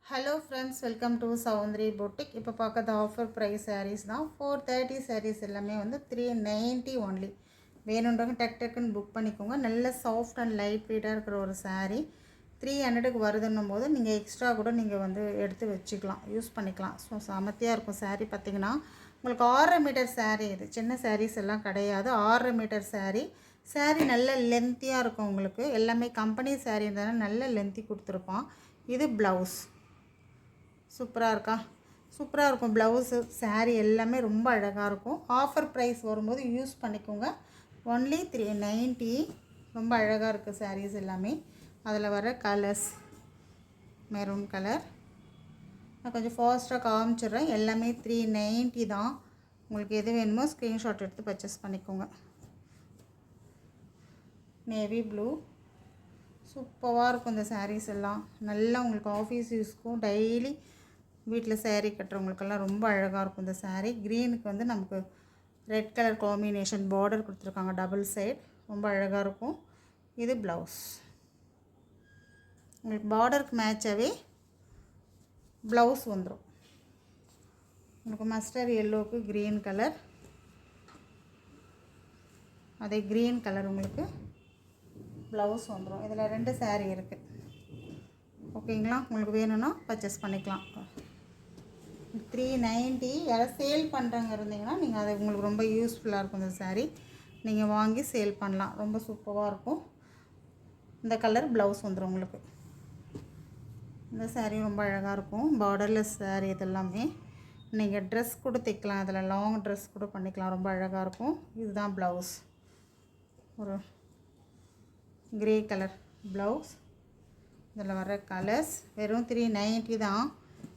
Hello friends, welcome to Soundari boutique. இப்போ பார்க்கறது offer price saris தான். 430 சாரீஸ் எல்லாமே வந்து 390 ஒன்லி. வேணுன்றவங்க டக்குன்னு புக் பண்ணிக்கோங்க. நல்ல சாஃப்ட் அண்ட் லைட் வெயிட்டாக இருக்கிற ஒரு சாரீ 300க்கு வருதுன்னும் போது நீங்கள் எக்ஸ்ட்ரா கூட நீங்கள் வந்து எடுத்து வச்சுக்கலாம், யூஸ் பண்ணிக்கலாம். ஸோ சமத்தியாக இருக்கும் சாரீ. பார்த்திங்கன்னா உங்களுக்கு 6.5 மீட்டர் சாரீ. இது சின்ன சாரீஸ் எல்லாம் கிடையாது. 6.5 மீட்டர் சாரீ. சாரீ நல்ல லென்த்தியாக இருக்கும். உங்களுக்கு எல்லாமே கம்பெனி சாரீ இருந்தாலும் நல்ல லென்த்தி கொடுத்துருப்பான். இது ப்ளவுஸ் சூப்பராக இருக்கா? சூப்பராக இருக்கும். ப்ளவுஸு சாரீ எல்லாமே ரொம்ப அழகாக இருக்கும். ஆஃபர் ப்ரைஸ் வரும்போது யூஸ் பண்ணிக்கோங்க. ஒன்லி 390. ரொம்ப அழகாக இருக்குது சாரீஸ் எல்லாமே. அதில் வர கலர்ஸ் மெரூன் கலர் நான் கொஞ்சம் ஃபாஸ்ட்டாக காமிச்சிடுறேன். எல்லாமே 390 தான். உங்களுக்கு எது வேணுமோ ஸ்க்ரீன்ஷாட் எடுத்து பர்ச்சேஸ் பண்ணிக்கோங்க. நேவி ப்ளூ சூப்பராக இருக்கும். இந்த சாரீஸ் எல்லாம் நல்லா உங்களுக்கு ஆஃபீஸ் யூஸ்க்கும் டெய்லி வீட்டில் சாரீ கட்டுறவங்களுக்கெல்லாம் ரொம்ப அழகாக இருக்கும். இந்த சாரீ க்ரீனுக்கு வந்து நமக்கு ரெட் கலர் காம்பினேஷன் பார்டர் கொடுத்துருக்காங்க, டபுள் சைட். ரொம்ப அழகாக இருக்கும். இது ப்ளவுஸ். உங்களுக்கு பார்டருக்கு மேட்சாகவே ப்ளவுஸ் வந்துடும். உங்களுக்கு மஸ்டர்ட் எல்லோவுக்கு க்ரீன் கலர், அதே க்ரீன் கலர் உங்களுக்கு ப்ளவுஸ் வந்துடும். இதில் 2 சாரீ இருக்குது. ஓகேங்களா? உங்களுக்கு வேணும்னா பர்ச்சேஸ் பண்ணிக்கலாம். 390. யாராவது சேல் பண்ணுறவங்க இருந்தீங்கன்னா நீங்கள் அது உங்களுக்கு ரொம்ப யூஸ்ஃபுல்லாக இருக்கும். இந்த சாரீ நீங்கள் வாங்கி சேல் பண்ணலாம். ரொம்ப சூப்பராக இருக்கும். இந்த கலர் ப்ளவுஸ் வந்துடும் உங்களுக்கு. இந்த சாரீ ரொம்ப அழகாக இருக்கும். பார்டர்லெஸ் சாரீ இதெல்லாமே நீங்கள் ட்ரெஸ் கூட தைக்கலாம். அதில் லாங் ட்ரெஸ் கூட பண்ணிக்கலாம். ரொம்ப அழகாக இருக்கும். இதுதான் ப்ளவுஸ். ஒரு கிரே கலர் ப்ளவுஸ். இதில் வர கலர்ஸ் வெறும் 390 தான்.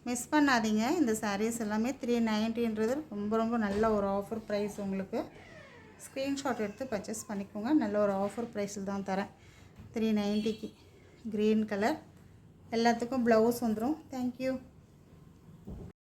மிஸ் பண்ணாதீங்க. இந்த சாரீஸ் எல்லாமே 390ன்றது ரொம்ப நல்ல ஒரு ஆஃபர் ப்ரைஸ். உங்களுக்கு ஸ்க்ரீன்ஷாட் எடுத்து பர்ச்சேஸ் பண்ணிக்கோங்க. நல்ல ஒரு ஆஃபர் ப்ரைஸில் தான் தரேன். 390க்கு க்ரீன் கலர். எல்லாத்துக்கும் ப்ளவுஸ் வந்துடும். தேங்க்யூ.